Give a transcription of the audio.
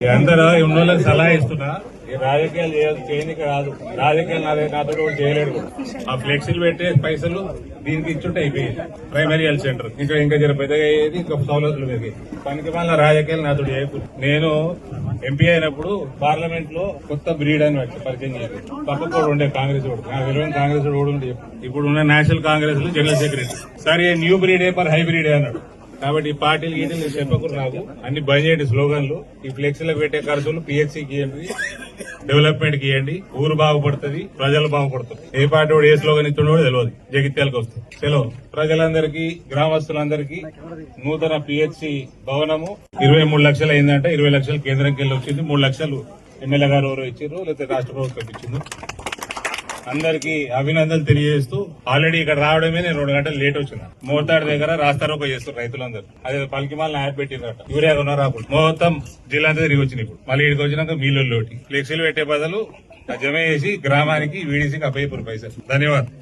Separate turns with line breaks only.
అందరూ ఉన్నోళ్ళకి సలహా ఇస్తున్నా, ఈ రాజకీయాలు చేయనికి రాదు. రాజకీయాలు నాతో కూడా చేయలేడు. ఆ ఫ్లెక్సీలు పెట్టే పైసలు దీనికి ఇచ్చుంటే అయిపోయింది. ప్రైమరీ హెల్త్ సెంటర్ ఇంకా జర పెద్దగా అయ్యేది, ఇంకా సౌలతులు పెరిగాయి. పనికి మళ్ళీ రాజకీయాలు నాతో చేయకూడదు. నేను ఎంపీ అయినప్పుడు పార్లమెంట్ లో కొత్త బ్రీడ్ అని పరిచయం చేయాలి. పక్కకు కూడా ఉండే కాంగ్రెస్ వాడు, నాకు తెలియని కాంగ్రెస్ వాడు కూడా ఉండే. ఇప్పుడు ఉన్న నేషనల్ కాంగ్రెస్ లో జనరల్ సెక్రటరీ సరే న్యూ బ్రీడే పర్ హైబ్రిడే అన్నాడు. కాబట్టి ఈ పార్టీలు గీటీలు చెప్పకూడదు. నాకు అన్ని బంద్ చేయండి స్లోగన్లు. ఈ ఫ్లెక్సీలకు పెట్టే ఖర్చులు పిహెచ్సికి ఇవ్వండి, డెవలప్మెంట్ కి ఇవ్వండి. ఊరు బాగుపడుతుంది, ప్రజలు బాగుపడుతుంది. ఏ పార్టీ వాడు ఏ స్లోగన్ ఇస్తుండో తెలియదు. జగిత్యాలకు వస్తుంది సెలవు. ప్రజలందరికీ, గ్రామస్తులందరికీ నూతన పిహెచ్సి భవనము 23 లక్షలు అయిందంటే 20 లక్షలు కేంద్రంకి వెళ్ళి వచ్చింది. 3 లక్షలు ఎమ్మెల్యే గారు ఎవరో ఇచ్చారు, లేకపోతే రాష్ట్ర ప్రభుత్వం ఇచ్చింది. అందరికీ అభినందనలు తెలియజేస్తూ ఆల్రెడీ ఇక్కడ రావడమే నేను 2 గంటలు లేట్ వచ్చిన. మోతాడు దగ్గర రాస్తారోకో చేస్తారు రైతులందరూ. అదే పలికిమాల యాప్ పెట్టిందట. యూరియా రాకుండా మొత్తం జిల్లా అంతా తిరిగి వచ్చింది. ఇప్పుడు మళ్ళీ ఇక్కడికి వచ్చినాక మీలోటి ఫ్లెక్సీలు పెట్టే బదులు జమ చేసి గ్రామానికి వీడీసీకి అప్పయ్యపురు పైసలు. ధన్యవాదాలు.